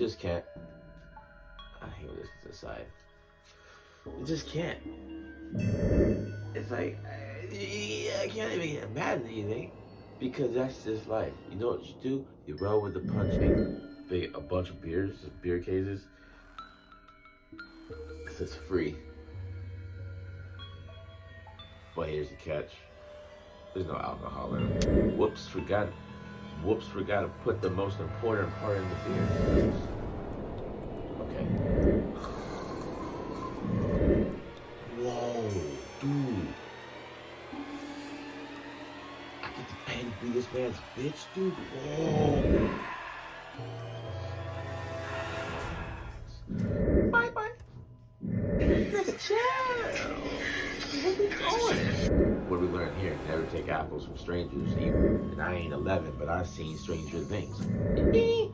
just can't. I hate when this gets aside. You just can't. It's like, I can't even get mad at anything because that's just life. You know what you do? You roll with the punching. A bunch of beer cases, because it's free. But here's the catch. There's no alcohol in it. Whoops, forgot to put the most important part in the beer. Okay. Whoa, dude. I get to pay to be this man's bitch, dude. Whoa. Bye. Nigga, chill. Where we going? What we learned here, never take apples from strangers. And I ain't 11, but I've seen stranger things. He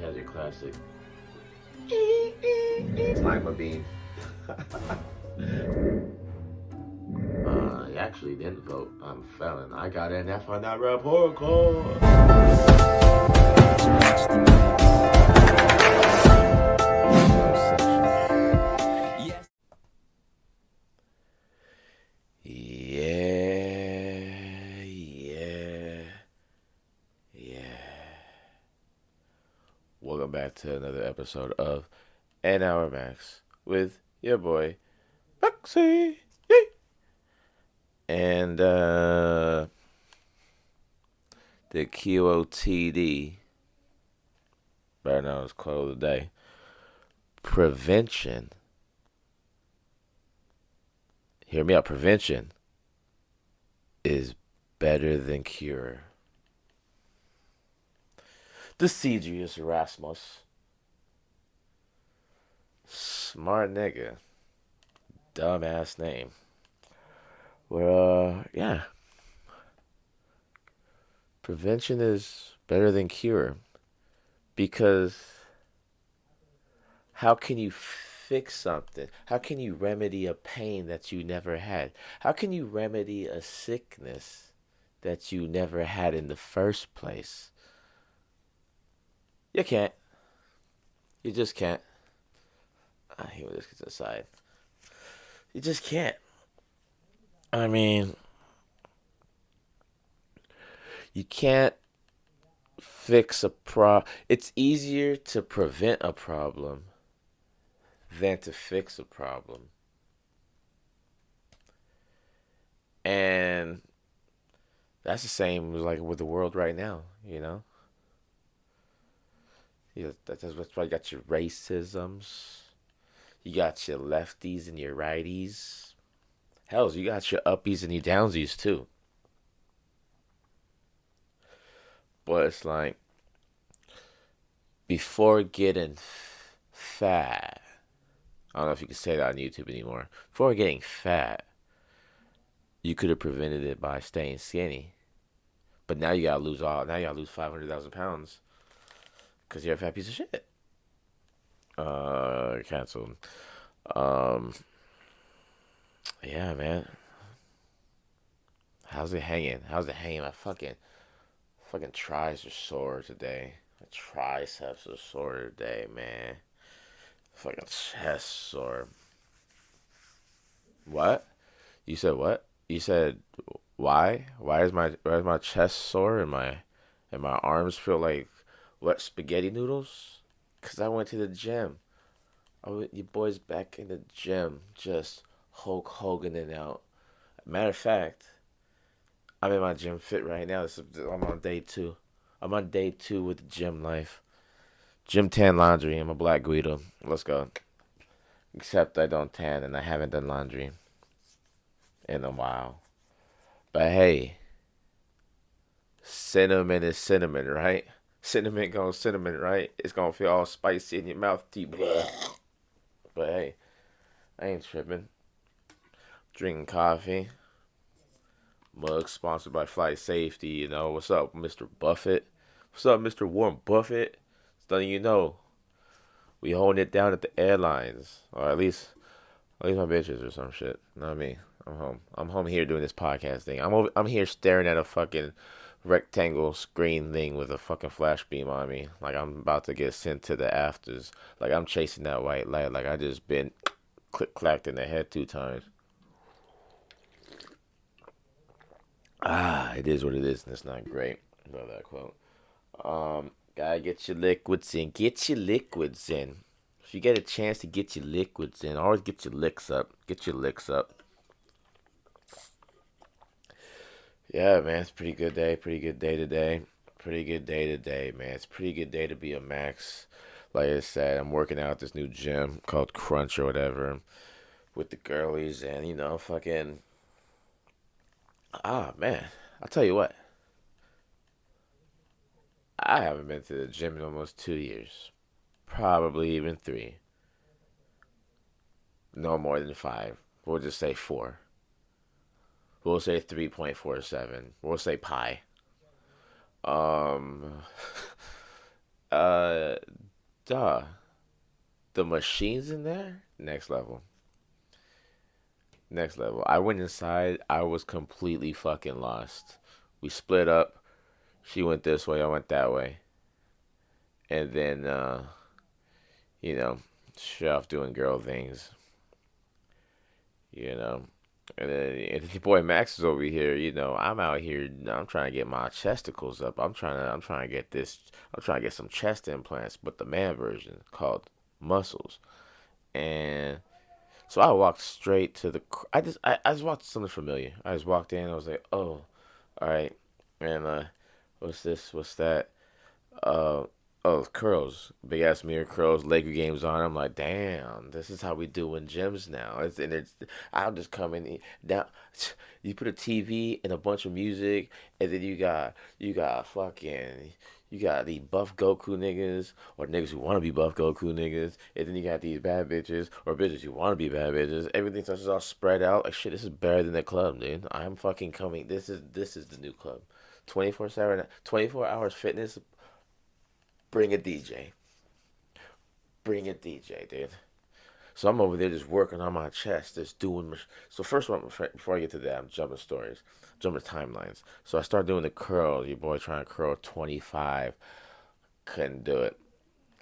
has your classic Lima bean. He actually didn't vote. I'm a felon. I got an F on that report card. Welcome back to another episode of An Hour Max with your boy MaXX. And the QOTD, better known as quote of the day, prevention. Hear me out. Prevention is better than cure. Decidius Erasmus. Smart nigga. Dumbass name. Well, yeah. Prevention is better than cure. Because how can you fix something? How can you remedy a pain that you never had? How can you remedy a sickness that you never had in the first place? You can't. You just can't. I hate when this gets aside. You just can't. I mean, you can't fix a It's easier to prevent a problem than to fix a problem. And that's the same like with the world right now, you know? Yeah, that's why you got your racisms. You got your lefties and your righties. Hells, you got your uppies and your downsies too. But it's like, before getting fat, I don't know if you can say that on YouTube anymore. Before getting fat, you could have prevented it by staying skinny. But now you gotta lose 500,000 pounds. Because you're a fat piece of shit. Canceled. Yeah, man. How's it hanging? My fucking tris are sore today. My triceps are sore today, man. Fucking chest sore. What? You said what? You said why? Why is my chest sore and my arms feel like wet spaghetti noodles? Cause I went to the gym. Your boy's back in the gym, just Hulk Hogan it out. Matter of fact, I'm in my gym fit right now. I'm on day 2. I'm on day 2 with the gym life. Gym tan laundry. I'm a black Guido. Let's go. Except I don't tan and I haven't done laundry in a while. But hey, cinnamon is cinnamon, right? Cinnamon goes cinnamon, right? It's gonna feel all spicy in your mouth, deep. But hey, I ain't tripping. Drinking coffee. Mug sponsored by Flight Safety. You know what's up, Mr. Buffett? What's up, Mr. Warren Buffett? It's letting you know we holding it down at the airlines, or at least my bitches or some shit. Not me. I'm home. I'm home here doing this podcast thing. I'm here staring at a fucking rectangle screen thing with a fucking flash beam on me. Like I'm about to get sent to the afters. Like I'm chasing that white light. Like I just been click clacked in the head 2 times. Ah, it is what it is, and it's not great. I love that quote. Gotta get your liquids in. Get your liquids in. If you get a chance to get your liquids in, always get your licks up. Get your licks up. Yeah, man, it's a pretty good day. Pretty good day today. Pretty good day today, man. It's a pretty good day to be a MaXX. Like I said, I'm working out at this new gym called Crunch or whatever with the girlies, and fucking. Ah, man. I'll tell you what. I haven't been to the gym in almost 2 years. Probably even 3. No more than 5. We'll just say 4. We'll say 3.47. We'll say pi. Um, uh, duh. The machines in there, next level. Next level. I went inside. I was completely fucking lost. We split up. She went this way. I went that way. And then, you know, she off doing girl things. You know. And your boy Max is over here. I'm out here. I'm trying to get my chesticles up. I'm trying to get this. I'm trying to get some chest implants, but the man version called muscles. And so I walked straight to the. I just walked something familiar. I just walked in. I was like, oh, all right. And what's this? What's that? Uh, oh, curls, big ass mirror curls, Laker games on. I'm like, damn, this is how we do in gyms now. I'll just come in down. You put a TV and a bunch of music, and then you got fucking. You got the buff Goku niggas, or niggas who want to be buff Goku niggas, and then you got these bad bitches, or bitches who want to be bad bitches. Everything's just all spread out. Like shit, this is better than the club, dude. I'm fucking coming. This is the new club. 24/7, 24 hours fitness. Bring a DJ. Bring a DJ, dude. So I'm over there just working on my chest, just doing. So first one, before I get to that, I'm jumping stories, jumping timelines. So I start doing the curls. Your boy trying to curl 25, couldn't do it.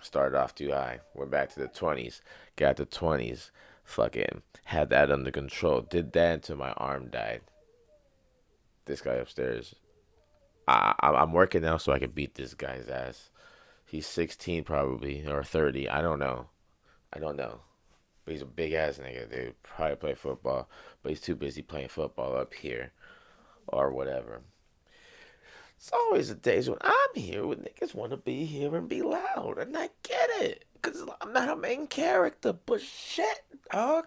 Started off too high. Went back to the 20s. Got the 20s. Fucking had that under control. Did that until my arm died. This guy upstairs. I'm working now so I can beat this guy's ass. He's 16 probably or 30. I don't know. I don't know. But he's a big ass nigga, dude. Probably play football, but he's too busy playing football up here or whatever. It's always the days when I'm here when niggas want to be here and be loud, and I get it, cause I'm not a main character. But shit, oh,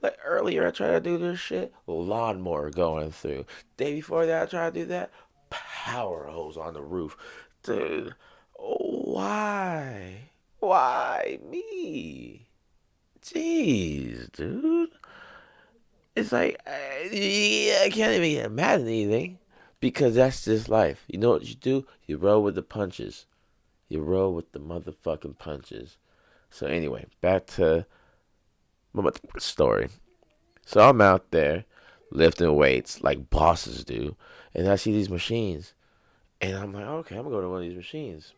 like earlier I tried to do this shit, lawnmower going through. Day before that I tried to do that, power hose on the roof, dude. Why? Why me? Jeez, dude. It's like, yeah, I can't even get mad at anything because that's just life. You know what you do? You roll with the punches. You roll with the motherfucking punches. So anyway, back to my story. So I'm out there lifting weights like bosses do, and I see these machines, and I'm like, okay, I'm gonna go to one of these machines.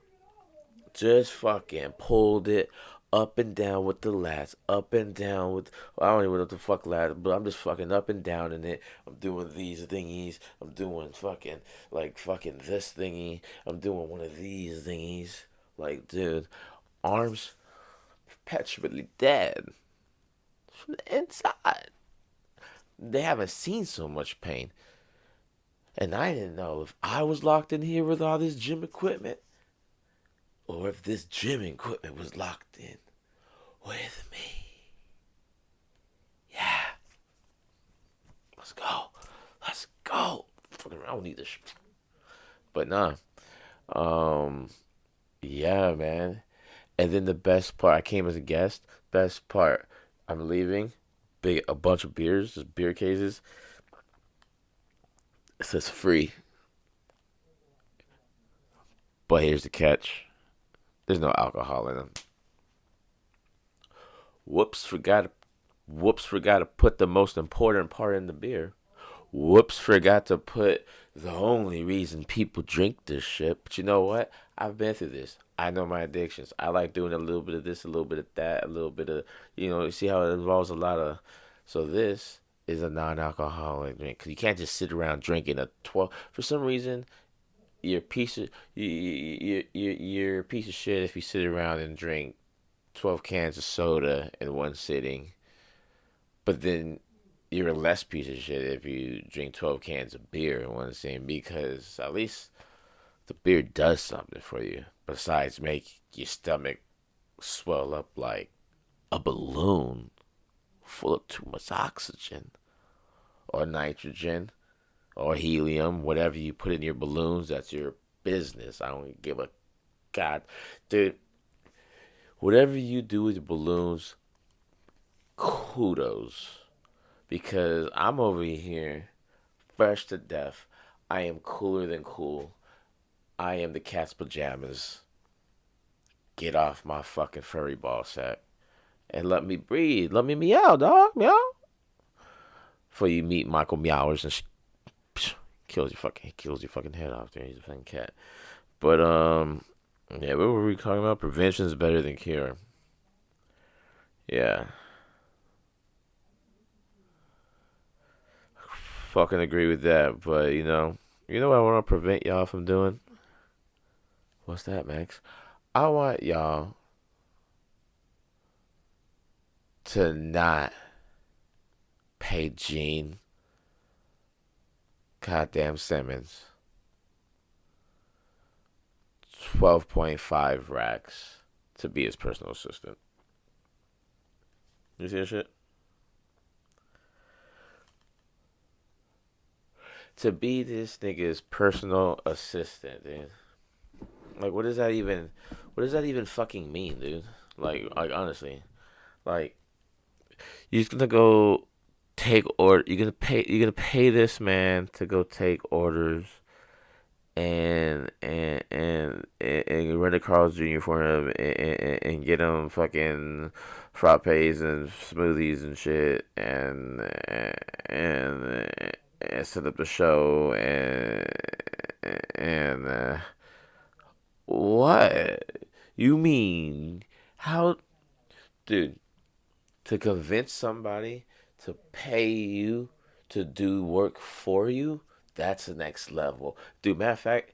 Just fucking pulled it up and down with the lats, up and down with. I don't even know what the fuck lats, but I'm just fucking up and down in it. I'm doing these thingies. I'm doing fucking this thingy. I'm doing one of these thingies. Like, dude, arms perpetually dead from the inside. They haven't seen so much pain. And I didn't know if I was locked in here with all this gym equipment or if this gym equipment was locked in with me. Yeah. Let's go. Let's go. Fucking, I don't need this shit. But nah. Um, yeah, man. And then the best part, I came as a guest. Best part, I'm leaving. A bunch of beers, just beer cases. It says free. But here's the catch. There's no alcohol in them. Whoops, forgot Whoops, forgot to put the most important part in the beer. Whoops, forgot to put the only reason people drink this shit. But you know what? I've been through this. I know my addictions. I like doing a little bit of this, a little bit of that, a little bit of, you see how it involves a lot of. So this is a non-alcoholic drink. Because you can't just sit around drinking a 12. For some reason, you're a piece of, you're a piece of shit if you sit around and drink 12 cans of soda in one sitting. But then you're a less piece of shit if you drink 12 cans of beer in one sitting because at least the beer does something for you besides make your stomach swell up like a balloon full of too much oxygen or nitrogen or helium, whatever you put in your balloons, that's your business. I don't give a god. Dude, whatever you do with balloons, kudos. Because I'm over here fresh to death. I am cooler than cool. I am the cat's pajamas. Get off my fucking furry ball sack and let me breathe. Let me meow, dog. Meow. Before you meet Michael Meowers and kills your fucking head off there. He's a fucking cat. But yeah, what were we talking about? Prevention is better than cure. Yeah. Fucking agree with that, but what I want to prevent y'all from doing? What's that, Max? I want y'all to not pay Gene goddamn Simmons 12.5 racks to be his personal assistant. You see that shit? To be this nigga's personal assistant, dude. Like, what does that even fucking mean, dude? Like honestly, like you're just gonna go take order. You're gonna pay this man to go take orders and rent a Carl's Jr. for him and get him fucking frappes and smoothies and shit and set up the show and what you mean how, dude, to convince somebody to pay you to do work for you, that's the next level. Dude, matter of fact,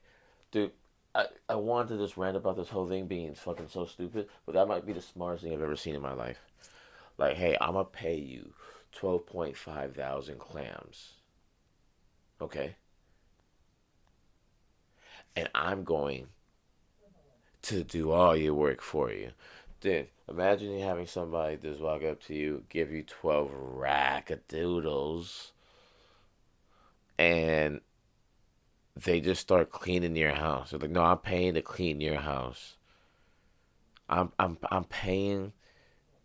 dude, I wanted to just rant about this whole thing being fucking so stupid, but that might be the smartest thing I've ever seen in my life. Like, hey, I'm gonna pay you 12.5 thousand clams, okay? And I'm going to do all your work for you. Dude, imagine you having somebody just walk up to you, give you 12 rack of doodles, and they just start cleaning your house. They're like, no, I'm paying to clean your house. I'm paying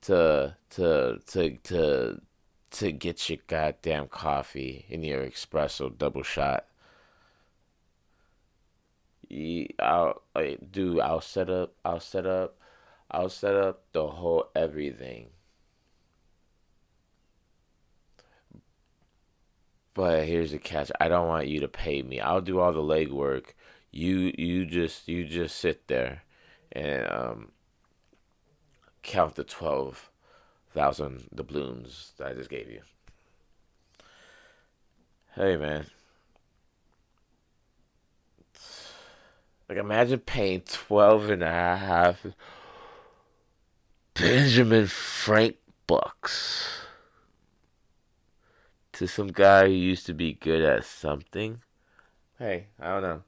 to get your goddamn coffee in your espresso double shot. I'll set up the whole everything. But here's the catch. I don't want you to pay me. I'll do all the legwork. You just sit there and count the 12,000 doubloons that I just gave you. Hey man, like imagine paying 12 and a half Benjamin Frank bucks to some guy who used to be good at something. Hey, I don't know.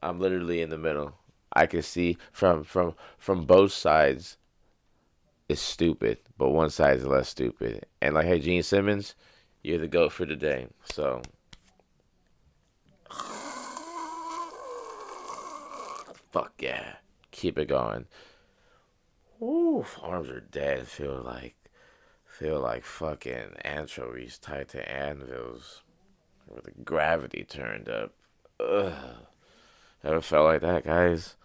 I'm literally in the middle. I can see from both sides it's stupid, but one side is less stupid. And like, hey, Gene Simmons, you're the GOAT for today. So fuck yeah. Keep it going. Ooh, arms are dead. Feel like fucking anchovies tied to anvils with the gravity turned up. Ugh. Ever felt like that, guys?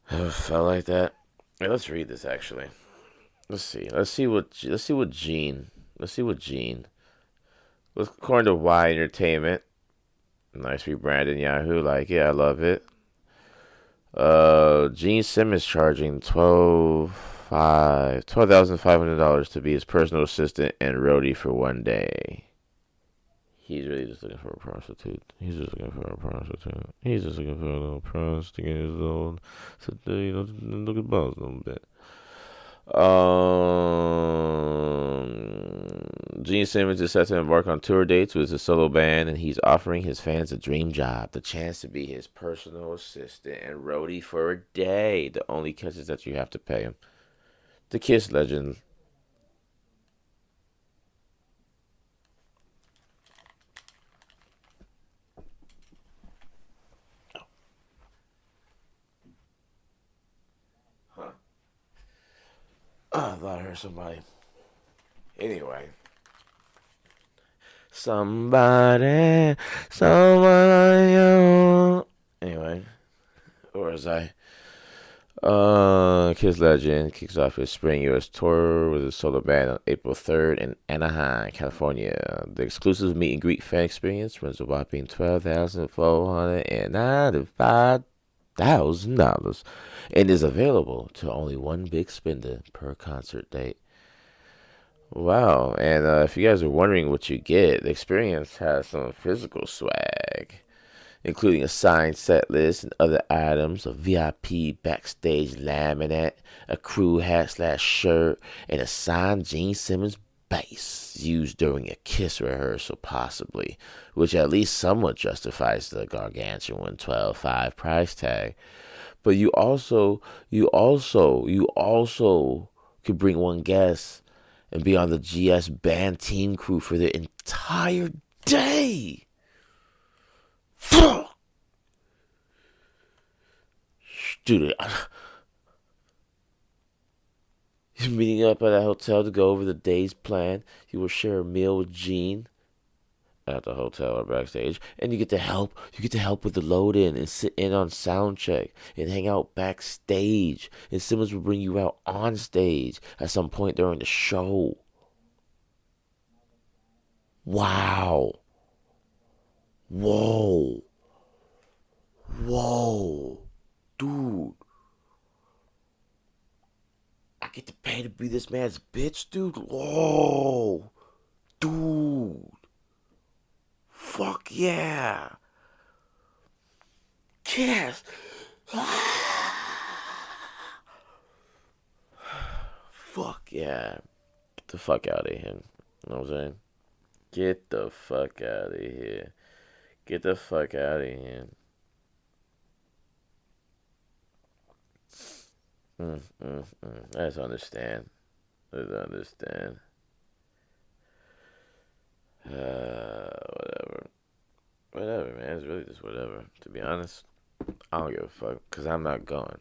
Ever felt like that? Hey, let's read this actually. Let's see. Let's see what Gene. Let's see what Gene. According to Y Entertainment, nice rebranding Yahoo. Like, yeah, I love it. Gene Simmons charging $12,500 to be his personal assistant and roadie for one day. He's really just looking for a prostitute. He's just looking for a prostitute. He's just looking for a little prostitute to get his own, so look at bones a little bit. Gene Simmons is set to embark on tour dates with his solo band, and he's offering his fans a dream job, the chance to be his personal assistant and roadie for a day. The only catch is that you have to pay him. The Kiss legend. Huh. I thought I heard somebody. Anyway. Somebody, someone. Anyway, where was I? Kiss Legend kicks off his spring U.S. tour with his solo band on April 3rd in Anaheim, California. The exclusive meet and greet fan experience runs a whopping $12,495 and is available to only one big spender per concert date. Wow, and if you guys are wondering what you get, the experience has some physical swag, including a signed set list and other items, a VIP backstage laminate, a crew hat slash shirt, and a signed Gene Simmons bass used during a Kiss rehearsal, possibly, which at least somewhat justifies the gargantuan 12.5 price tag. But you also could bring one guest and be on the GS band team crew for the entire day. Dude, you're meeting up at a hotel to go over the day's plan. You will share a meal with Gene at the hotel or backstage, and you get to help. You get to help with the load in and sit in on sound check and hang out backstage. And Simmons will bring you out on stage at some point during the show. Wow. Whoa. Whoa. Dude. I get to pay to be this man's bitch, dude. Whoa. Dude. Fuck yeah. Yes. Fuck yeah. Get the fuck out of here. You know what I'm saying? Get the fuck out of here. Get the fuck out of here. I just understand. I just understand. Whatever. Whatever, man. It's really just whatever. To be honest, I don't give a fuck. Because I'm not going.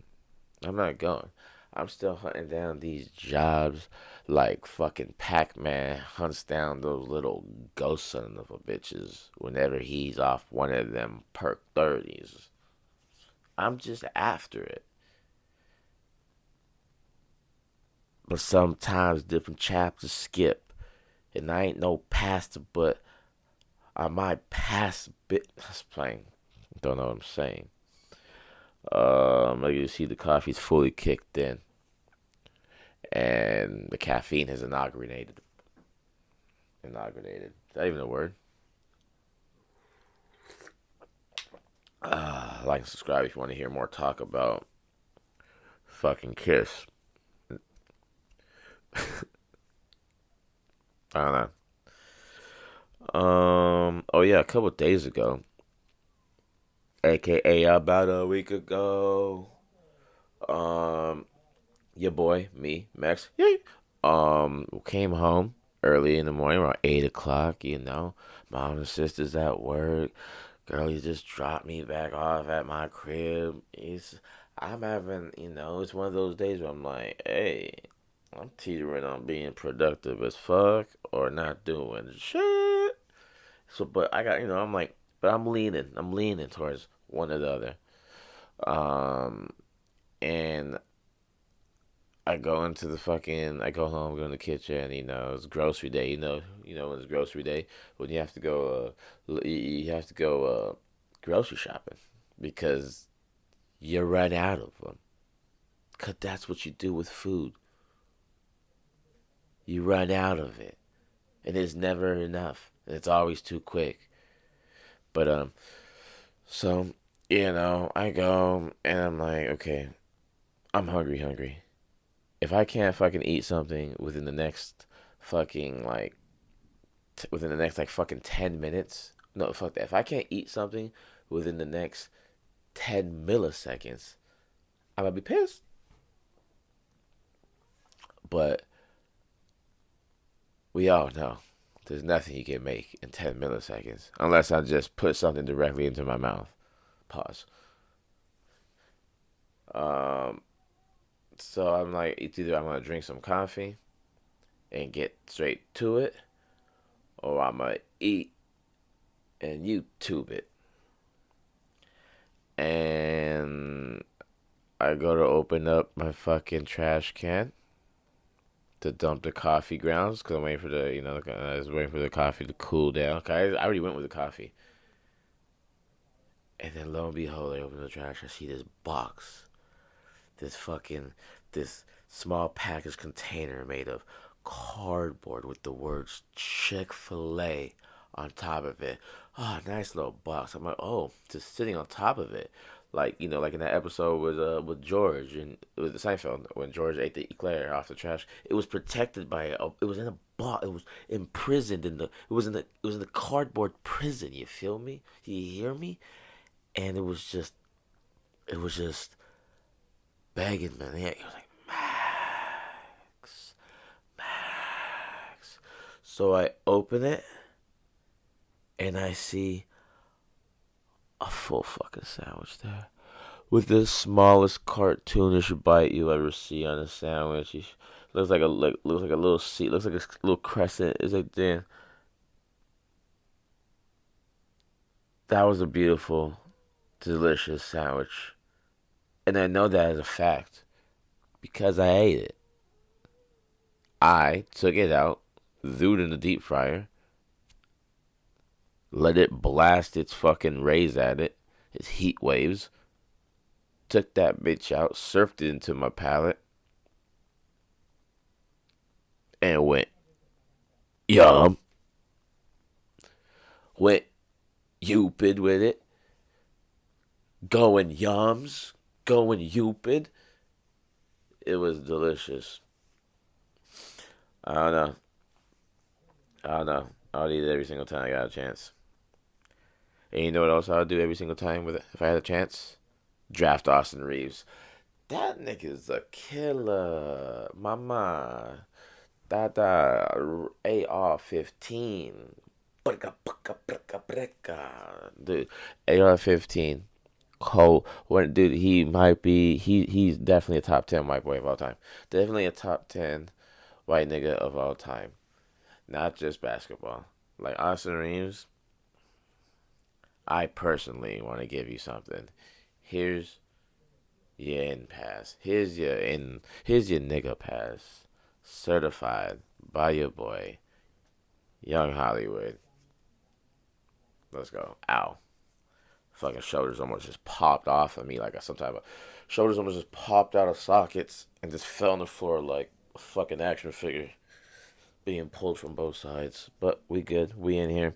I'm not going. I'm still hunting down these jobs like fucking Pac-Man hunts down those little ghost son of a bitches whenever he's off one of them perk 30s. I'm just after it. But sometimes different chapters skip. And I ain't no pastor, but I might pass a bit. That's playing. Don't know what I'm saying. Like you see, the coffee's fully kicked in, and the caffeine has inaugurated. Inaugurated. Is that even a word? Like and subscribe if you want to hear more talk about fucking Kiss. I don't know. Oh yeah, a couple days ago, aka about a week ago. Um. Your boy, me, Max, yay, came home early in the morning around 8 o'clock. Mom and sisters at work. Girl, you just dropped me back off at my crib. I'm having, it's one of those days where I'm like, hey, I'm teetering on being productive as fuck or not doing shit. So, but I got, I'm like, but I'm leaning towards one or the other. Um, and I go home, go in the kitchen. It's grocery day. When it's grocery day, when you have to go, you have to go grocery shopping because you run out of them. Cause that's what you do with food. You run out of it, and it's never enough. And it's always too quick. But so I go and I'm like, okay, I'm hungry. If I can't fucking eat something within the next fucking like within the next like fucking 10 minutes, no fuck that. If I can't eat something within the next 10 milliseconds, I'm gonna be pissed. But we all know there's nothing you can make in 10 milliseconds unless I just put something directly into my mouth. Pause. Um, so I'm like, it's either I'm gonna drink some coffee and get straight to it, or I'm gonna eat and YouTube it. And I go to open up my fucking trash can to dump the coffee grounds because I'm waiting for I was waiting for the coffee to cool down. I already went with the coffee. And then lo and behold, I open the trash. I see this box, this fucking, this small package container made of cardboard with the words Chick-fil-A on top of it. Oh, nice little box. I'm like, oh, just sitting on top of it. Like, like in that episode with George and with the Seinfeld when George ate the eclair off the trash. It was protected by it was in a box. It was imprisoned in the cardboard prison. You feel me? You hear me? And it was just begging, man. Yeah, he was like, MaXX, MaXX. So I open it and I see a full fucking sandwich there. With the smallest cartoonish bite you ever see on a sandwich. Looks like a little seed, looks like a little crescent. It's like, damn, that was a beautiful, delicious sandwich. And I know that as a fact because I ate it. I took it out, threw it in the deep fryer, let it blast its fucking rays at it, its heat waves, took that bitch out, surfed it into my palate, and went, yum. Went Cupid with it, going yums, going Cupid. It was delicious. I don't know. I don't know. I'll eat it every single time I got a chance. And you know what else I would do every single time with it if I had a chance? Draft Austin Reeves. That nigga's a killer. Mama. Dada. AR-15. Dude, AR-15. Cole, dude, he's definitely a top 10 white boy of all time. Definitely a top 10 white nigga of all time. Not just basketball. Like Austin Reeves, I personally want to give you something. Here's your in pass. Here's your nigga pass. Certified by your boy, Young Hollywood. Let's go. Ow. Fucking shoulders almost just popped off of me like some type of shoulders almost just popped out of sockets and just fell on the floor like a fucking action figure being pulled from both sides. But we good. We in here.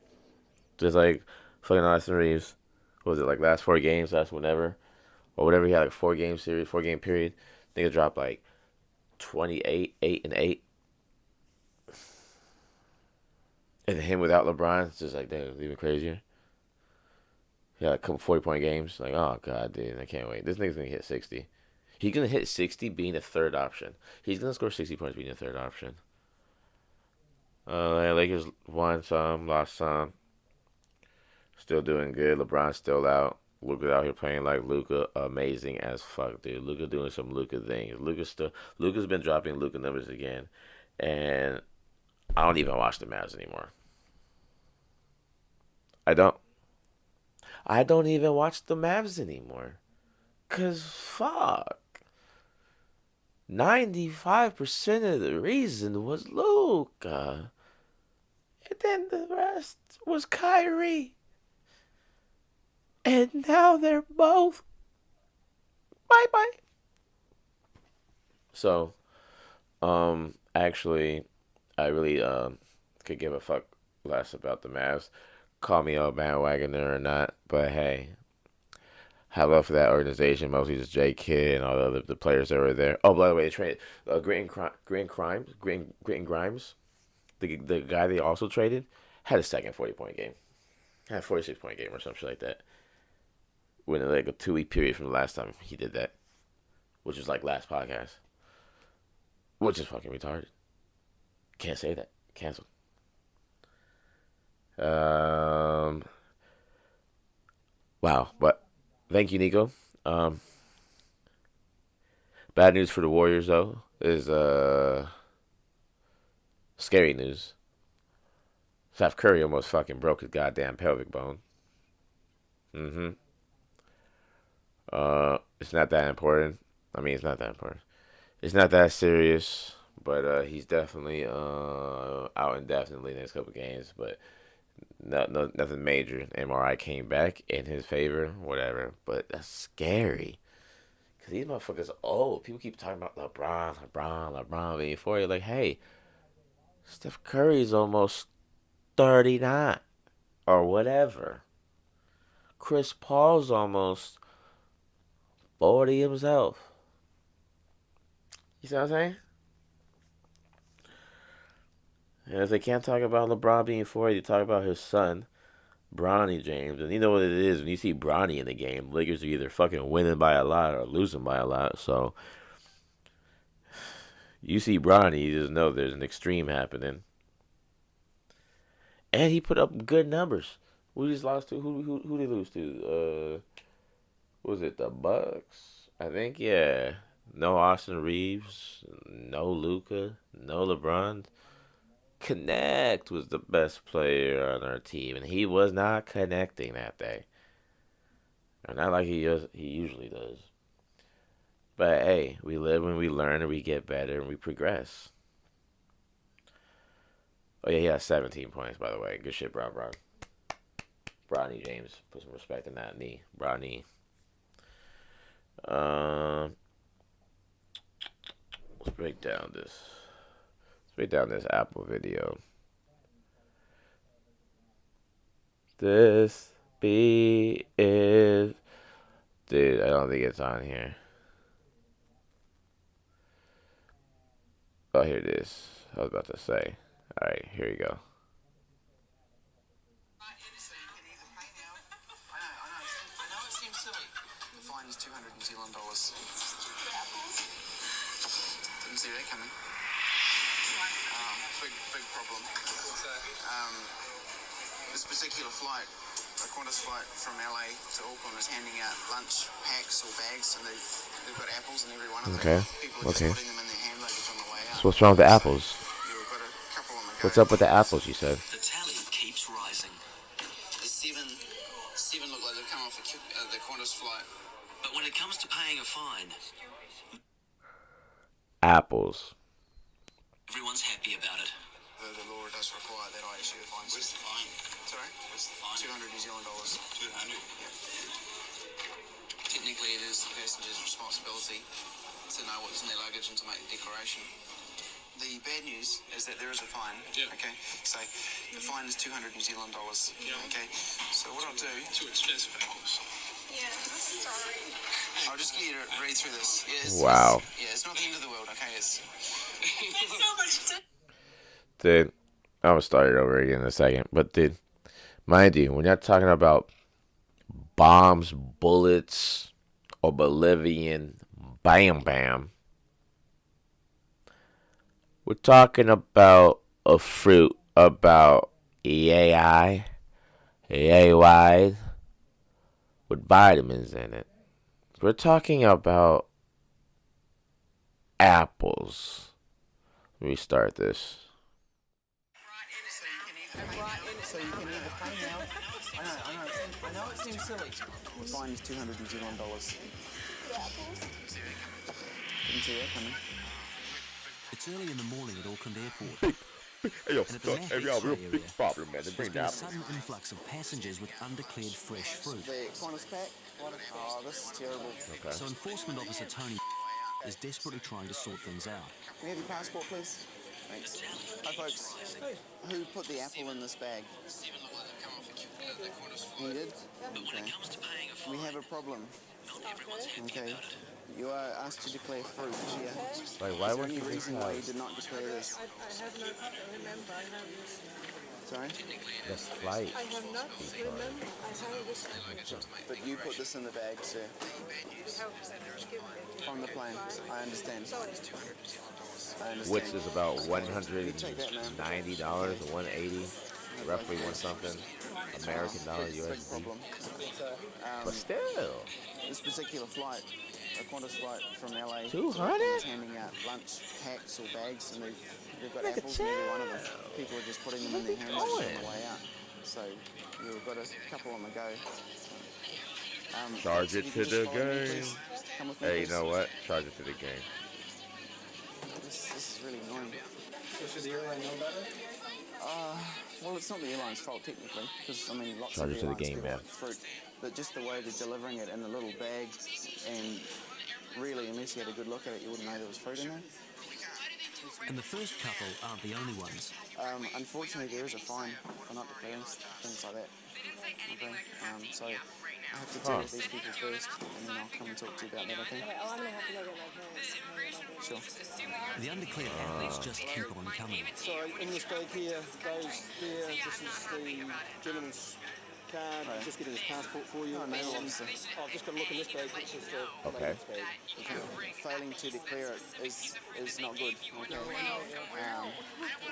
Just like fucking Austin Reeves. What was it like last 4 games, last whatever? Or whatever he had like 4 game series, 4 game period. Nigga dropped like 28, 8 and 8. And him without LeBron, it's just like damn, it's even crazier. He had a couple 40-point games. Like, oh god, dude, I can't wait. This nigga's gonna hit 60. He's gonna hit 60 being a third option. He's gonna score 60 points being a third option. Lakers won some, lost some. Still doing good. LeBron's still out. Luka out here playing like Luka, amazing as fuck, dude. Luka doing some Luka things. Luka's been dropping Luka numbers again, and I don't even watch the Mavs anymore. I don't. I don't even watch the Mavs anymore. Cause fuck, 95% of the reason was Luka. And then the rest was Kyrie. And now they're both bye bye. So, actually, I really could give a fuck less about the Mavs. Call me a bandwagoner or not, but hey, I love for that organization, mostly just J Kidd and all the players that were there. Oh, by the way, they traded Grit and Grimes, the guy they also traded, had a second 40-point game. Had a 46-point game or something like that. Within like a 2-week period from the last time he did that, which was like last podcast, which is fucking retarded. Can't say that. Cancelled. Wow, but thank you, Nico. Um, Bad news for the Warriors though is scary news. Steph Curry almost fucking broke his goddamn pelvic bone. Mm-hmm. It's not that important. I mean, it's not that important. It's not that serious, but he's definitely out indefinitely next couple games. But nothing major. MRI came back in his favor, whatever. But that's scary. Because these motherfuckers old. People keep talking about LeBron being 40. Like, hey, Steph Curry's almost 39 or whatever. Chris Paul's almost 40 himself. You see what I'm saying? And if they can't talk about LeBron being 40, they talk about his son, Bronny James. And you know what it is when you see Bronny in the game. Lakers are either fucking winning by a lot or losing by a lot. So you see Bronny, you just know there's an extreme happening. And he put up good numbers. We just lost to who did they lose to? Was it the Bucks? I think yeah. No Austin Reeves, no Luka, no LeBron. Connect was the best player on our team, and he was not connecting that day. Or not like he usually does. But hey, we live and we learn and we get better and we progress. Oh yeah, he has 17 points by the way. Good shit, Bron. Bronny James. Put some respect in that knee. Bronny. Um, let's break down this. Let's break down this Apple video. This B is, dude. I don't think it's on here. Oh, here it is. I was about to say. All right, here you go. Didn't see that coming. Big problem. This particular flight, a Qantas flight from LA to Auckland, is handing out lunch packs or bags, and they've got apples in every one of them. Okay. People are just putting them in their hand luggage on the way out. So what's wrong with the apples? You've got a couple on the go. What's up with the apples? You said. The tally keeps rising. The seven look like they've come off the Qantas flight. But when it comes to paying a fine, Apples. everyone's happy about it. The law does require that I issue a fine. Where's the fine? Sorry? Where's the fine? 200 New Zealand dollars. 200? Yeah. Technically, it is the passenger's responsibility to know what's in their luggage and to make a declaration. The bad news is that there is a fine. Yeah. Okay. So the fine is 200 New Zealand dollars. Yeah. Okay. So what I'll do? Too expensive apples. Yeah. Sorry. I'll just get you to read through this. Yeah, Wow. It's not the end of the world. Okay. It's so much. Dude, I'm gonna start it over again in a second. But dude, mind you, when you're talking about bombs, bullets, or Bolivian bam, we're talking about a fruit about yay high, yay wide, with vitamins in it. We're talking about apples. Let me start this. So you can either pay now. I know it seems silly. The fine is 200 New Zealand dollars. Didn't see that coming. It's early in the morning at Auckland Airport, Hey, yo, and at the hey, y'all, MaXX real area, big problem, man. They there's bring been the a apples. sudden influx of passengers with undeclared fresh fruit. The Qantas pack? Oh, this is terrible. Okay. So Enforcement Officer Tony is desperately trying to sort things out. Can I have your passport, please? Thanks. Hi, folks. Who put the apple in this bag? You did? Okay. We have a problem. Okay. You are asked to declare fruit here. Like, why Is there would any you reason why you did not declare this? I have not remember. I have this. Sorry? That's flight? I have not remember. I have this. But you put this in the bag, sir. You have given it. From the plane. I understand. I understand. Which is about You take that, man. $190 or $180, roughly one something, American dollar, Big USD. problem. But still, This particular flight, a Qantas flight from LA, 200? is handing out lunch packs or bags, and they've got Look at apples in every one of them. you. People are just putting them in their hand on the way out. So you've got a couple on the go. Charge it if you to could just the follow me, game. please. Come with me, Hey, you please. know what? Charge it to the game. This is really annoying. So should the airline know better? Well, it's not the airline's fault technically, because I mean, lots Charge of it to the airlines game, do man. like fruit, but just the way they're delivering it in a little bag, and really, unless you had a good look at it, you wouldn't know there was fruit in there. And the first couple aren't the only ones. Unfortunately, there is a fine for not declaring things like that. Okay. So I have to deal with these people first, and then I'll come and talk to you about that. Okay? Oh, I'm gonna have to go get my parents. Sure. The undeclared apples just keep on coming. So in this bag here, those there, this is the gentleman's card. He's just getting his passport for you. Oh, no, officer. Oh, I've just got to look in this bag, which is the Okay. lady's bag. Failing to declare it is not good. Okay.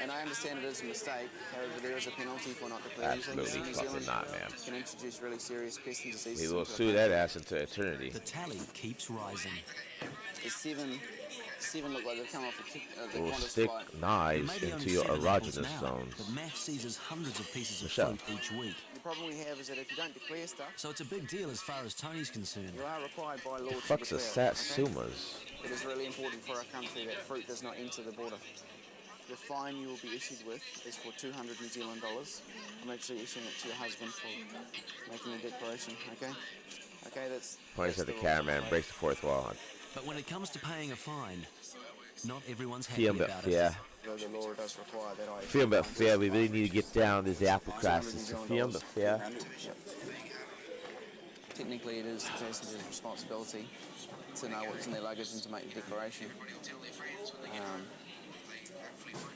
And I understand it is a mistake. However, there is a penalty for not declaring things. Absolutely In New fucking Zealand, not, man. can introduce really serious pest and diseases. We will into a sue country. that ass into eternity. The tally keeps rising. There's seven look like they've come off the We'll Qantas stick flight. There knives may be only into your 7 apples erogenous now, zones. but MAF seizes hundreds of pieces of Michelle. fruit each week. The problem we have is that if you don't declare stuff, So it's a big deal as far as Tony's concerned. you are required by law The to fuck's a declare it, satsumas? It is really important for our country that fruit does not enter the border. The fine you will be issued with is for 200 New Zealand dollars. I'm actually issuing it to your husband for making a declaration, okay? Okay, that's... Points that's at the rules. cameraman, breaks the fourth wall. But when it comes to paying a fine, not everyone's happy Feel about but it. fair. Though the law does require that I... Feel but fair. We really need to get down this apple 200 crisis. New Zealand Feel dollars, but fair. 200, yep. Technically, it is the passenger's responsibility to know what's in their luggage and to make the declaration.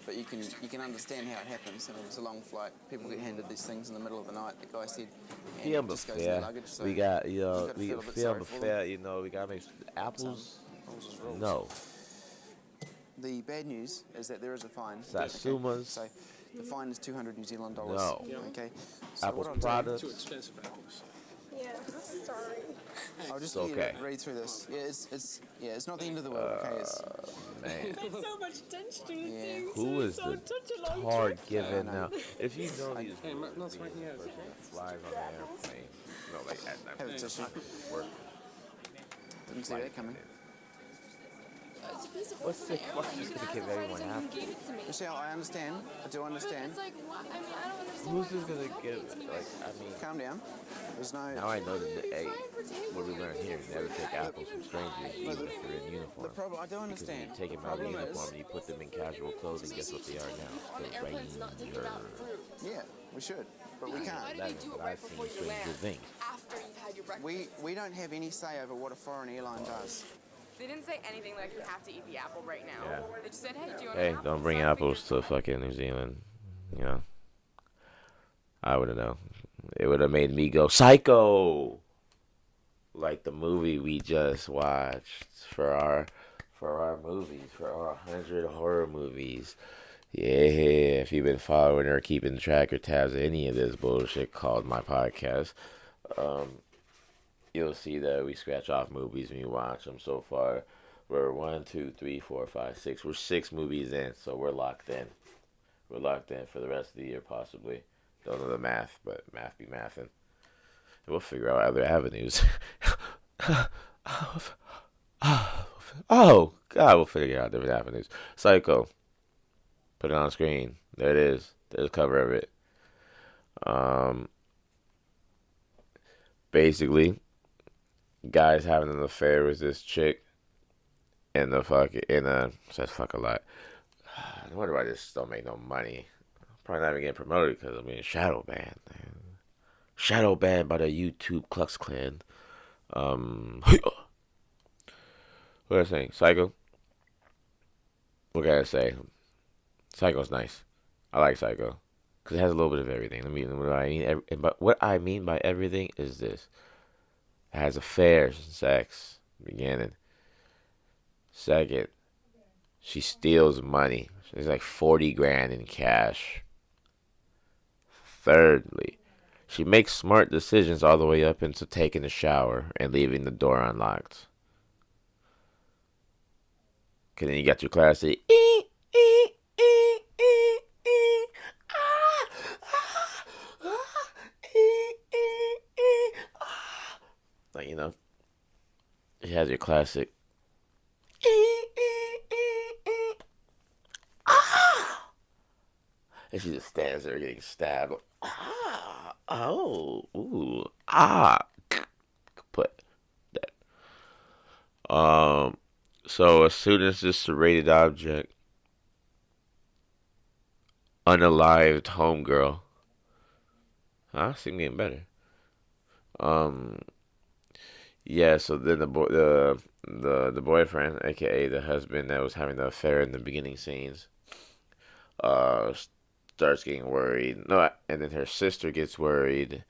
But you can understand how it happens. I mean, it's a long flight. People get handed these things in the middle of the night. The guy said, and Feel it but just goes in their fair. luggage. So We got, you've we got to feel a bit feel sorry but for fair. We gotta make apples. rules is rules. No. The bad news is that there is a fine. Satsumas. So the fine is 200 New Zealand dollars. No. Okay. So Apples what I'll do- products. Too expensive apples. Yeah, sorry. I'll just It's need you okay. to read through this. Yeah, it's not the end of the world. Okay. It's, Man. There's so much attention to Yeah. things. Who and is so the such a long hard trip. given I now? know. If you know these Hey, not smoking yet. person that flies on the airplane, no, like at night, have a tissue. work. Didn't see that coming. It's a piece of What's fruit the from fuck the is airline. gonna You give can ask everyone the person apples? who gave it to me. Michelle, I understand. I do But understand. it's like, what? I mean, I don't understand. Who's why just you're gonna give? giving it to me. Like, I mean, Calm down. There's no. now I know that. Hey, Fine for table what we learned here: never take apples from strangers, even if they're in The uniform. problem, I do Because when understand. you take them The out of problem uniform is, and you put them in casual clothing, guess what they are now? on the airplane to not think about fruit. yeah, we should, but we Why can't. do they do it right before you land? Things. After you've had your breakfast? We don't have any say over what a foreign airline does. They didn't say anything like you have to eat the apple right now. Yeah. They just said, hey, do you want Hey, an apple? don't bring So I apples to figured- fucking New Zealand. You know, I wouldn't know. It would have made me go psycho, like the movie we just watched for our movies, for our 100 horror movies. Yeah, if you've been following or keeping track or tabs of any of this bullshit called my podcast, you'll see that we scratch off movies when you watch them. So far, we're 1, 2, 3, 4, 5, 6. We're 6 movies in, so we're locked in. We're locked in for the rest of the year, possibly. Don't know the math, but math be mathin'. We'll figure out other avenues. We'll Oh, God, we'll figure out different avenues. Psycho. Put it on screen. There it is. There's a cover of it. Um, Basically, guy's having an affair with this chick, and the fuck in a says fuck a lot. I wonder why this don't make no money. Probably not even getting promoted because I'm being shadow banned. Man. Shadow banned by the YouTube Klux Klan. What I saying? Psycho. What can I say? Psycho's nice. I like Psycho because it has a little bit of everything. But what I mean by everything is this: it has affairs, sex, beginning. Second, she steals money. There's like 40 grand in cash. Thirdly, she makes smart decisions all the way up into taking a shower and leaving the door unlocked. Okay, then you got your classic. Like, it has your classic. And she just stands there getting stabbed. Ooh, put that. So as soon as this serrated object, unalived homegirl, seem getting better. Um, yeah. So then the boyfriend, aka the husband that was having the affair in the beginning scenes, uh, starts getting worried. No, and then her sister gets worried,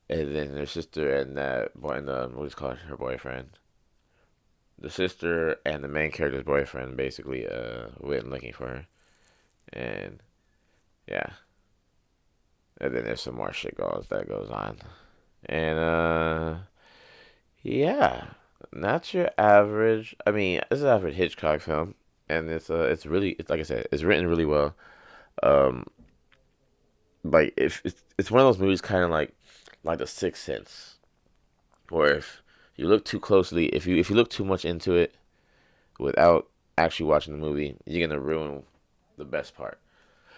and then her sister and that boy, and what's called her boyfriend. The sister and the main character's boyfriend basically went looking for her, and yeah, and then there's some more shit goes on, and yeah, not your average. I mean, it's an average Hitchcock film, and it's really, it's like I said, it's written really well. Um, like if it's one of those movies, kind of like The Sixth Sense, where if you look too closely, if you look too much into it without actually watching the movie, you're gonna ruin the best part.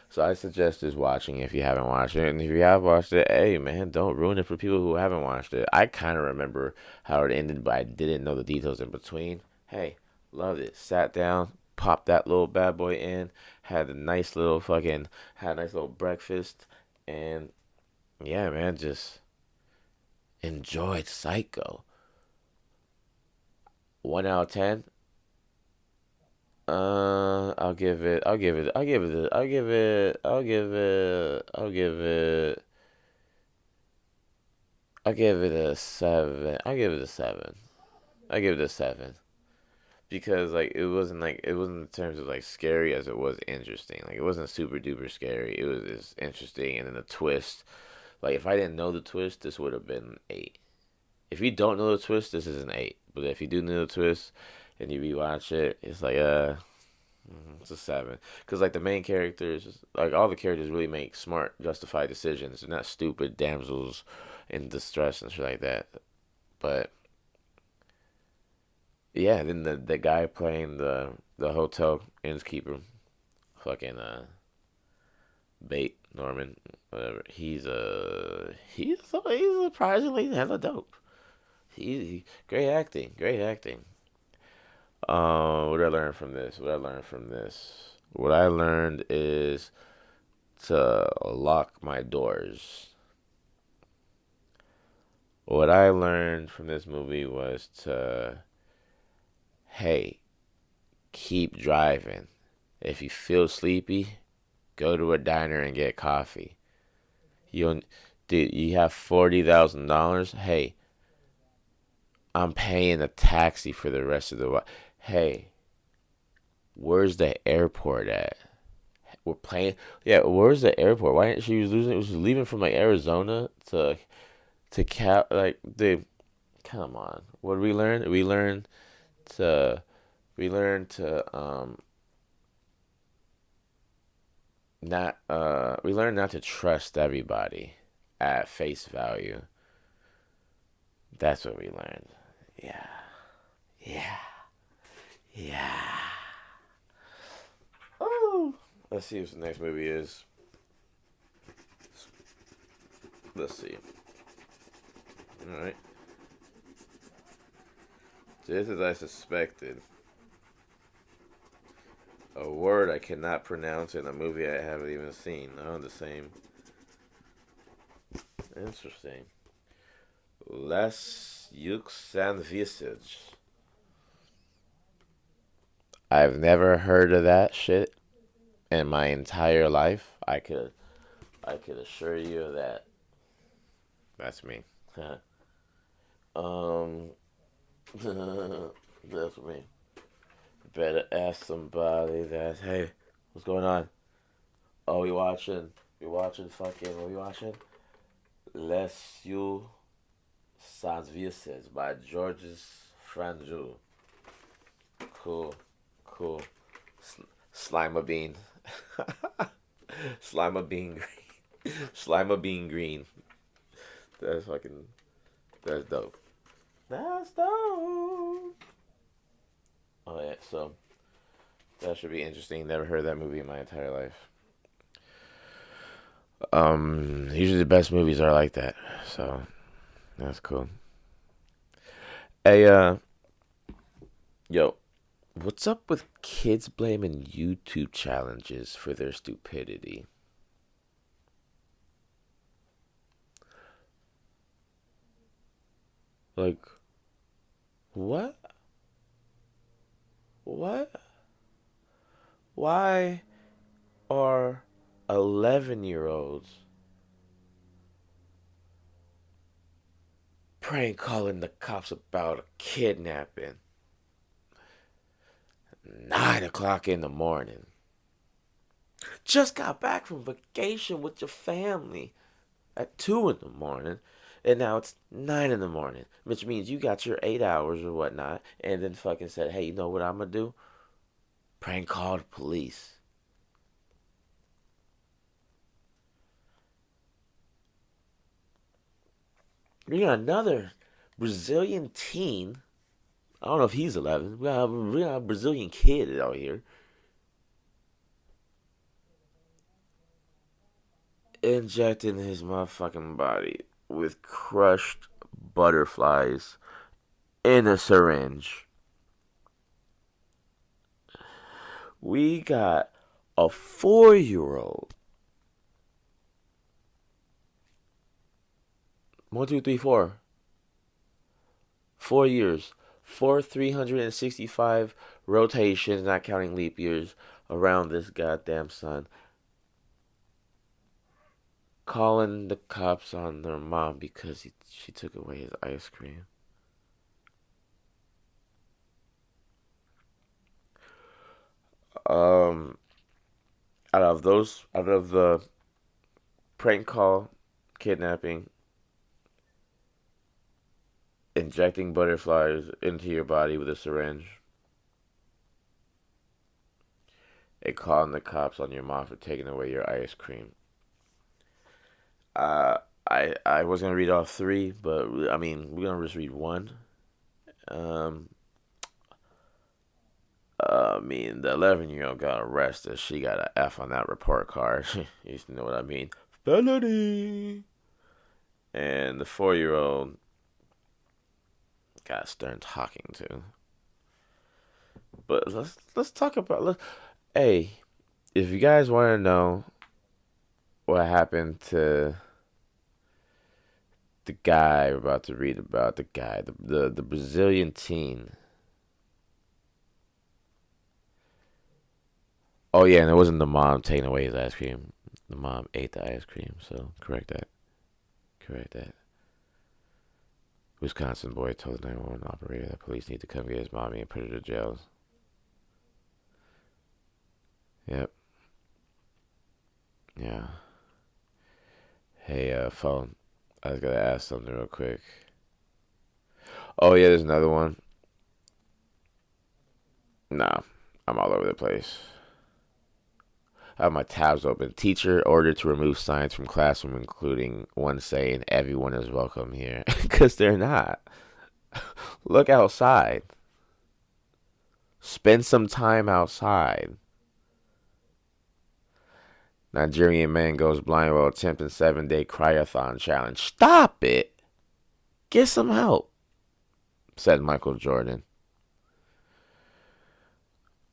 So I suggest just watching if you haven't watched it, and if you have watched it, hey man, don't ruin it for people who haven't watched it. I kind of remember how it ended, but I didn't know the details in between. Hey, loved it. Sat down, popped that little bad boy in, had a nice little breakfast, and yeah, man, just enjoyed Psycho. 1 out of 10. I'll give it a 7. I'll give it a 7. I give it a 7 because like it wasn't in terms of like scary as it was interesting. Like it wasn't super duper scary. It was just interesting, and then the twist. Like if I didn't know the twist, this would have been 8. If you don't know the twist, this is an 8. But if you do know the twist and you rewatch it, it's like it's a 7. Because like the main characters, like all the characters really make smart, justified decisions. They're not stupid damsels in distress and shit like that. But yeah, then the guy playing the hotel innkeeper, fucking Bate Norman, whatever. He's surprisingly hella dope. Great acting, great acting. What did I learn from this? What I learned is to lock my doors. What I learned from this movie was hey, keep driving. If you feel sleepy, go to a diner and get coffee. You have $40,000. Hey, I'm paying a taxi for the rest of the way. Hey, where's the airport at? We're playing. Yeah, where's the airport? Why didn't she was losing? Was leaving from like Arizona to Cal. Like, dude, come on. What did we learn? To we learned to not we learned not to trust everybody at face value. That's what we learned. Yeah. Yeah. Yeah. Oh. Let's see what the next movie is. Let's see. Alright. Just as I suspected. A word I cannot pronounce in a movie I haven't even seen. Oh, the same. Interesting. Les Yux and Visage. I've never heard of that shit in my entire life. I could assure you of that. That's me. um that's me. Better ask somebody that, hey, what's going on? Oh, we watching fucking, what we watching? Les You Sans Visage by Georges Franju. Cool. Cool. Slime a bean. Slime a bean green. Slime a bean green. That's fucking, that's dope. That's dope. Oh yeah, so that should be interesting. Never heard that movie in my entire life. Usually the best movies are like that, so that's cool. Hey, yo, what's up with kids blaming YouTube challenges for their stupidity? Like, what? What? Why are 11-year-olds prank calling the cops about a kidnapping? 9 o'clock in the morning. Just got back from vacation with your family at 2 in the morning, and now it's 9 in the morning, which means you got your 8 hours or whatnot, and then fucking said, hey, you know what I'm gonna do? Prank call the police. We got another Brazilian teen. I don't know if he's 11. We got a Brazilian kid out here injecting his motherfucking body with crushed butterflies in a syringe. We got a 4-year-old. 1, 2, 3, 4. 4 years. 365 rotations, not counting leap years, around this goddamn sun. Calling the cops on their mom because she took away his ice cream. Um, out of the prank call, kidnapping, injecting butterflies into your body with a syringe, and calling the cops on your mom for taking away your ice cream. Uh, I was gonna read all three, but I mean we're gonna just read one. Um, I mean the 11-year-old got arrested. She got an F on that report card. You know what I mean? Felony. And the 4-year-old got stern talking to. But let's talk about. Hey, if you guys want to know what happened to the guy we're about to read about, the Brazilian teen. Oh yeah, and it wasn't the mom taking away his ice cream. The mom ate the ice cream, so correct that. Correct that. Wisconsin boy told the 911 operator that police need to come get his mommy and put her to jail. Yep. Yeah. Hey, phone. I was gonna ask something real quick. Oh yeah, there's another one. Nah, I'm all over the place. I have my tabs open. Teacher ordered to remove signs from classroom, including one saying everyone is welcome here. Because they're not. Look outside. Spend some time outside. Nigerian man goes blind while attempting 7-day cryathon challenge. Stop it. Get some help, said Michael Jordan.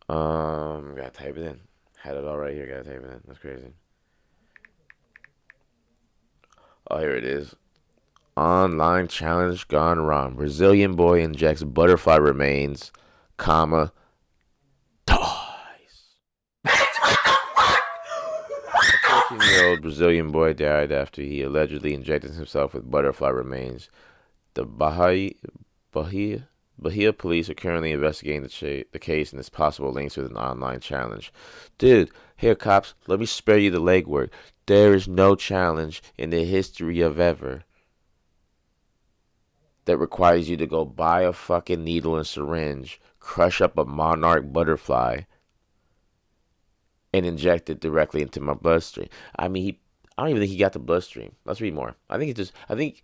Gotta type it in. Had it all right here. Gotta type it in. That's crazy. Oh, here it is. Online challenge gone wrong. Brazilian boy injects butterfly remains, comma, dies. A 14-year-old Brazilian boy died after he allegedly injected himself with butterfly remains. The Bahia police are currently investigating the case and its possible links with an online challenge. Dude, here cops, let me spare you the legwork. There is no challenge in the history of ever that requires you to go buy a fucking needle and syringe, crush up a monarch butterfly, and inject it directly into my bloodstream. I mean, I don't even think he got the bloodstream. Let's read more. I think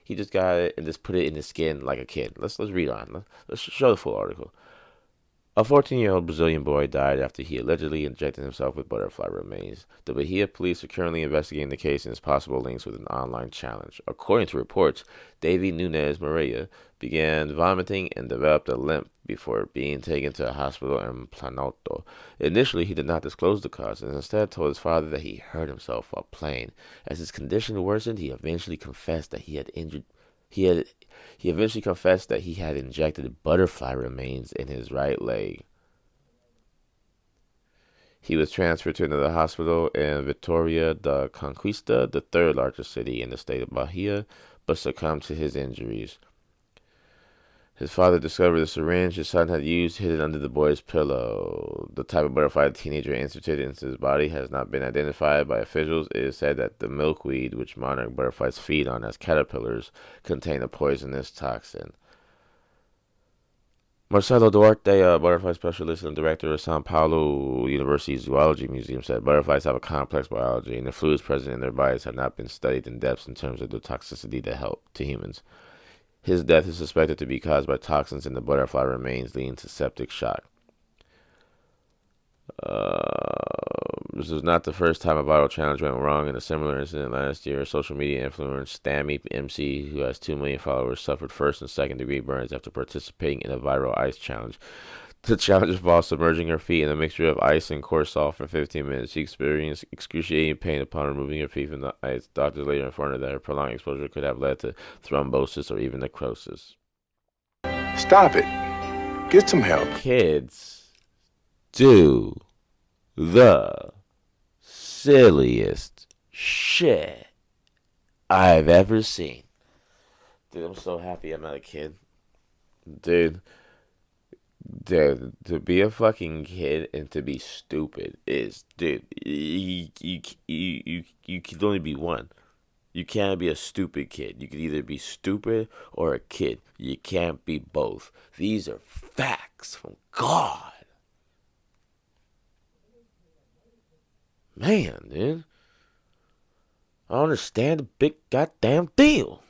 he just got it and just put it in his skin like a kid. Let's read on. Let's show the full article. A 14-year-old Brazilian boy died after he allegedly injected himself with butterfly remains. The Bahia police are currently investigating the case and its possible links with an online challenge. According to reports, Davy Nunes Moreira began vomiting and developed a limp before being taken to a hospital in Planalto. Initially, he did not disclose the cause and instead told his father that he hurt himself while playing. As his condition worsened, he eventually confessed that he had injected butterfly remains in his right leg. He was transferred to another hospital in Vitória da Conquista, the third largest city in the state of Bahia, but succumbed to his injuries. His father discovered the syringe his son had used hidden under the boy's pillow. The type of butterfly the teenager inserted into his body has not been identified by officials. It is said that the milkweed, which monarch butterflies feed on as caterpillars, contain a poisonous toxin. Marcelo Duarte, a butterfly specialist and director of São Paulo University's Zoology Museum, said butterflies have a complex biology, and the fluids present in their bodies have not been studied in depth in terms of the toxicity that help to humans. His death is suspected to be caused by toxins in the butterfly remains, leading to septic shock. This was not the first time a viral challenge went wrong. In a similar incident last year, social media influencer Stammy MC, who has 2 million followers, suffered first and second degree burns after participating in a viral ice challenge. The challenge involved submerging her feet in a mixture of ice and coarse salt for 15 minutes. She experienced excruciating pain upon removing her feet from the ice. Doctors later informed her that her prolonged exposure could have led to thrombosis or even necrosis. Stop it. Get some help. Kids do the silliest shit I've ever seen. Dude, I'm so happy I'm not a kid. Dude, to be a fucking kid and to be stupid is, dude, you can only be one. You can't be a stupid kid. You can either be stupid or a kid. You can't be both. These are facts from God. Man, dude. I don't understand the big goddamn deal.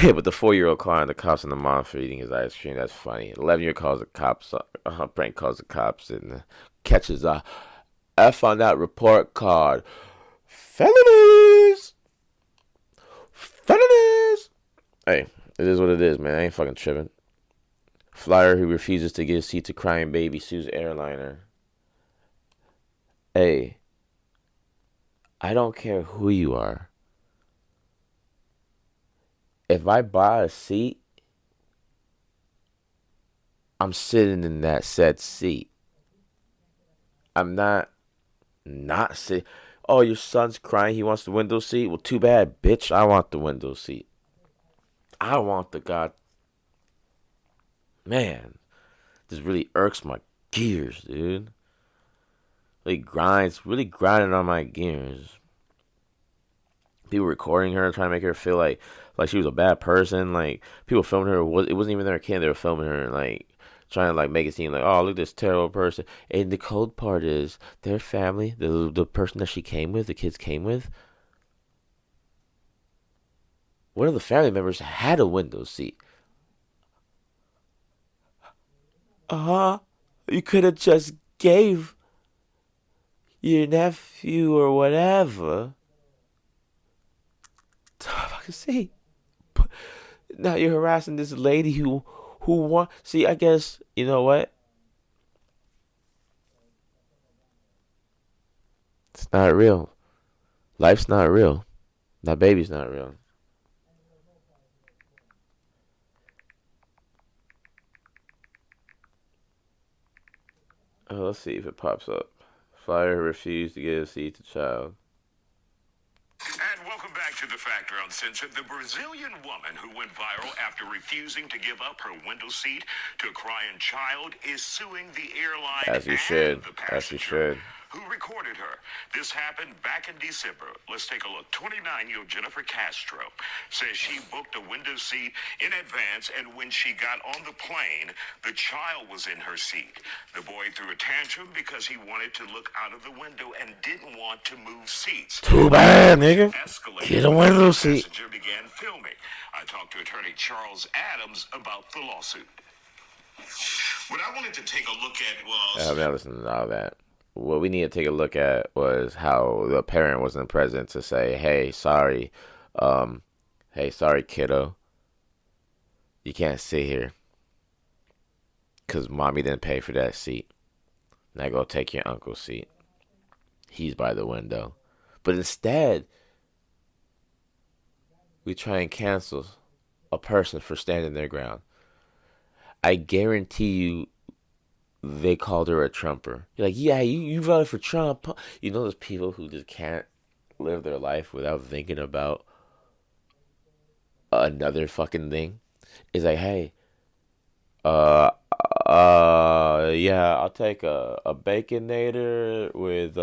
Yeah, but the 4-year-old calling the cops on the mom for eating his ice cream, that's funny. 11-year-old calls the cops, prank calls the cops and catches a F on that report card. Felonies! Felonies! Hey, it is what it is, man. I ain't fucking tripping. Flyer who refuses to give seat to crying baby sues airliner. Hey, I don't care who you are. If I buy a seat, I'm sitting in that said seat. I'm not sitting. Oh, your son's crying. He wants the window seat. Well, too bad, bitch. I want the window seat. I want the god. Man, this really irks my gears, dude. Really grinding on my gears. People recording her, trying to make her feel like she was a bad person. Like, people filming her. It wasn't even their kid. They were filming her and, like, trying to, like, make it seem like, oh, look at this terrible person. And the cold part is, their family, the person that she came with, the kids came with, one of the family members had a window seat. You could have just gave your nephew or whatever to fucking see. Now you're harassing this lady who want. See, I guess you know what? It's not real. Life's not real. That baby's not real. Let's see if it pops up. Flyer refused to give a seat to child. And welcome back to The Factor Uncensored. The Brazilian woman who went viral after refusing to give up her window seat to a crying child is suing the airline As you and should. the As you passenger should. who recorded her. This happened back in December. Let's take a look. 29-year-old Jennifer Castro says she booked a window seat in advance, and when she got on the plane, the child was in her seat. The boy threw a tantrum because he wanted to look out of the window and didn't want to move seats. Too bad, nigga. Escalated. Get a window seat. The passenger began filming. I talked to attorney Charles Adams about the lawsuit. What I wanted to take a look at was... I haven't listened to all that. What we need to take a look at was how the parent wasn't present to say, hey, sorry, kiddo. You can't sit here. Because mommy didn't pay for that seat. Now go take your uncle's seat. He's by the window. But instead, we try and cancel a person for standing their ground. I guarantee you they called her a Trumper. You're like, yeah, you voted for Trump. You know those people who just can't live their life without thinking about another fucking thing? It's like, hey, yeah, I'll take a Baconator with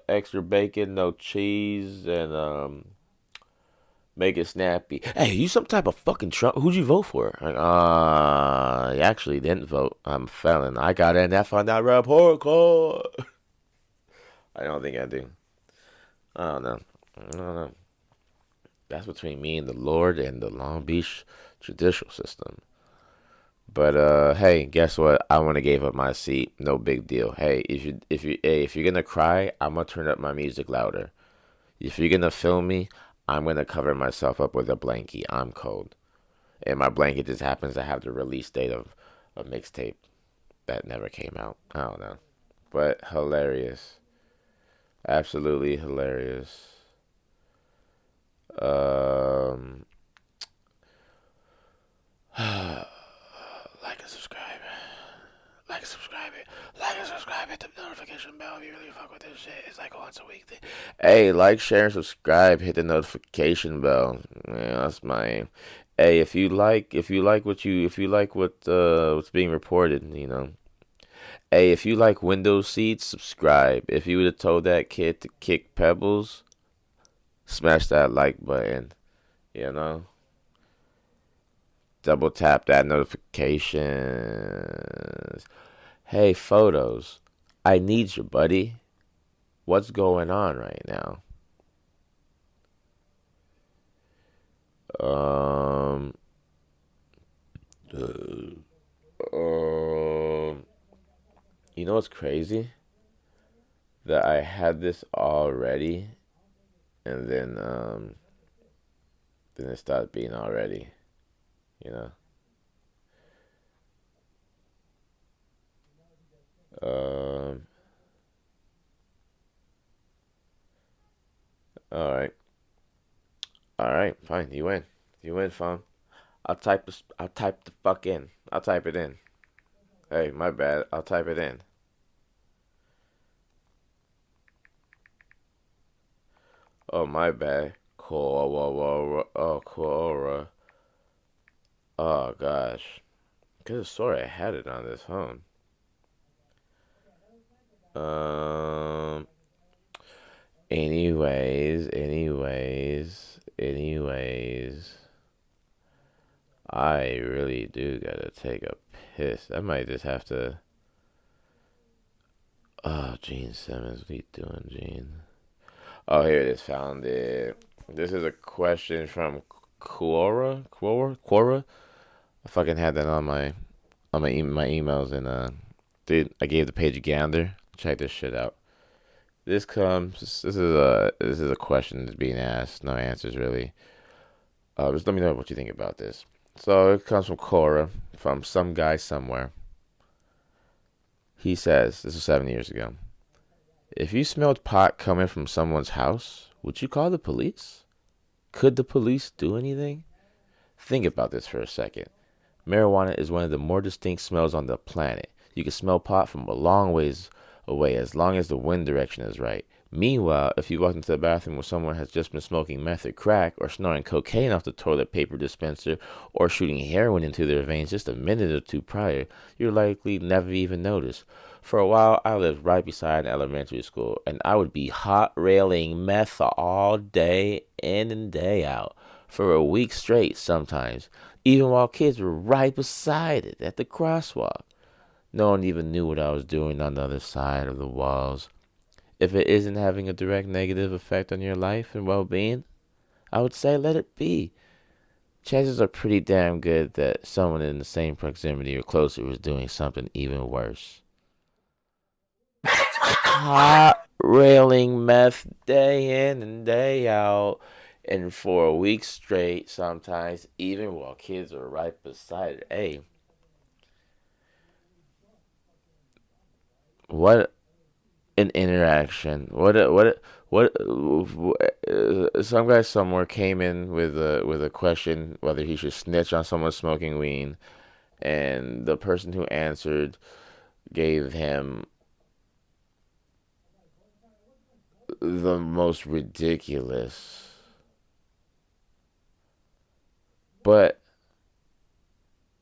extra bacon, no cheese, and make it snappy. Hey, you some type of fucking Trump? Who'd you vote for? Like, I actually didn't vote. I'm a felon. I got an F on that report card. I don't think I do. I don't know. That's between me and the Lord and the Long Beach judicial system. But hey, guess what? I want to give up my seat. No big deal. Hey, if you're gonna cry, I'm gonna turn up my music louder. If you're gonna film me, I'm gonna cover myself up with a blankie. I'm cold, and my blanket just happens to have the release date of a mixtape that never came out. I don't know, but hilarious, absolutely hilarious. Like and subscribe. Like and subscribe it. Like and subscribe. Hit the notification bell if you really fuck with this shit. It's like a once a week thing. Hey, like, share, and subscribe. Hit the notification bell. Yeah, that's my aim. Hey, if you like what's being reported, you know. Hey, if you like window seats, subscribe. If you would have told that kid to kick pebbles, smash that like button. You know. Double tap that notifications. Hey, photos. I need you, buddy. What's going on right now? You know what's crazy? That I had this already, and then it started being already. You know. All right, fine. You win. You win, phone. I'll type the fuck in. I'll type it in. Hey, my bad. I'll type it in. Oh, my bad. Quora. Oh, Quora. Oh, gosh. Could have swore I had it on this phone. Anyways. I really do gotta take a piss. I might just have to. Oh, Gene Simmons. What are you doing, Gene? Oh, here it is. Found it. This is a question from Quora? I fucking had that on my on my emails, and dude, I gave the page a gander. Check this shit out. This is a question that's being asked. No answers really. Just let me know what you think about this. So it comes from Cora, from some guy somewhere. He says, this was 7 years ago. If you smelled pot coming from someone's house, would you call the police? Could the police do anything? Think about this for a second. Marijuana is one of the more distinct smells on the planet. You can smell pot from a long ways away as long as the wind direction is right. Meanwhile, if you walk into the bathroom where someone has just been smoking meth or crack, or snorting cocaine off the toilet paper dispenser, or shooting heroin into their veins just a minute or two prior, you're likely never even notice. For a while, I lived right beside an elementary school, and I would be hot railing meth all day in and day out, for a week straight sometimes, even while kids were right beside it at the crosswalk. No one even knew what I was doing on the other side of the walls. If it isn't having a direct negative effect on your life and well-being, I would say let it be. Chances are pretty damn good that someone in the same proximity or closer was doing something even worse. Hot railing meth day in and day out, and for a week straight sometimes, even while kids are right beside it. Hey, what an interaction. Some guy somewhere came in with a question whether he should snitch on someone smoking weed, and the person who answered gave him the most ridiculous but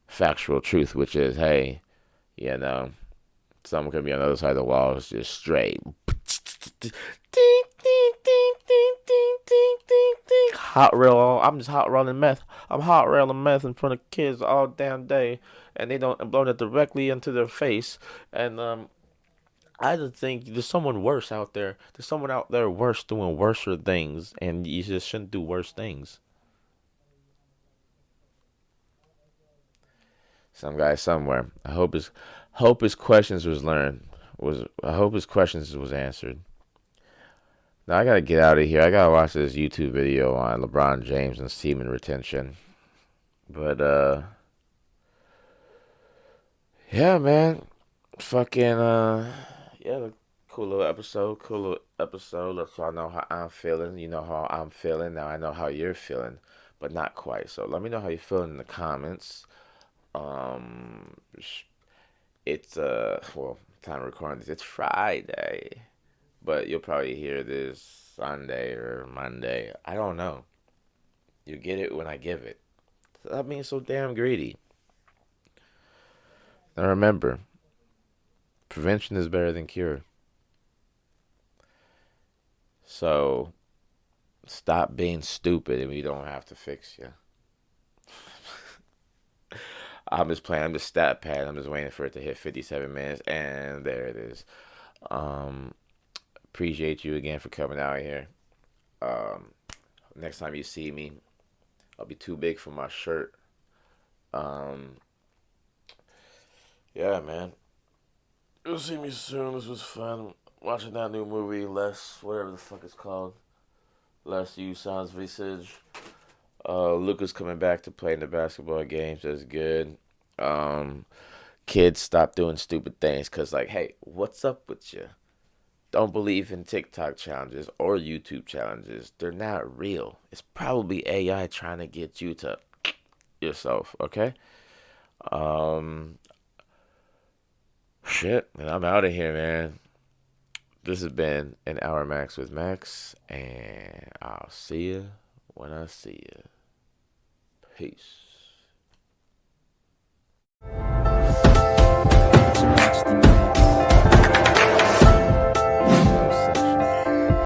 factual truth, which is, hey, you know, someone could be on the other side of the wall, it's just straight. Ding, ding, ding, ding, ding, ding, ding, ding. Hot rail. I'm just hot railing meth. I'm hot railing meth in front of kids all damn day, and they don't blow it directly into their face. And I just think there's someone worse out there. There's someone out there worse doing worser things, and you just shouldn't do worse things. Some guy somewhere. I hope his questions was learned. I hope his questions was answered. Now I gotta get out of here. I gotta watch this YouTube video on LeBron James and semen retention. But yeah, man. Fucking yeah, cool little episode. Cool little episode. Let y'all know how I'm feeling. You know how I'm feeling. Now I know how you're feeling, but not quite. So let me know how you're feeling in the comments. Um, it's well, time of recording this. It's Friday, but you'll probably hear this Sunday or Monday. I don't know. You get it when I give it. Stop being so damn greedy. Now remember, prevention is better than cure. So stop being stupid and we don't have to fix you. I'm just playing. I'm just stat pad. I'm just waiting for it to hit 57 minutes, and there it is. Appreciate you again for coming out here. Next time you see me, I'll be too big for my shirt. Yeah, man. You'll see me soon. This was fun. Watching that new movie, Less, whatever the fuck it's called. Less You Sans Visage. Luca's coming back to play in the basketball games. That's good. Kids, stop doing stupid things. Because, like, hey, what's up with you? Don't believe in TikTok challenges or YouTube challenges. They're not real. It's probably AI trying to get you to yourself, okay? Shit, and I'm out of here, man. This has been an Hour Max with Max, and I'll see you when I see you. Peace.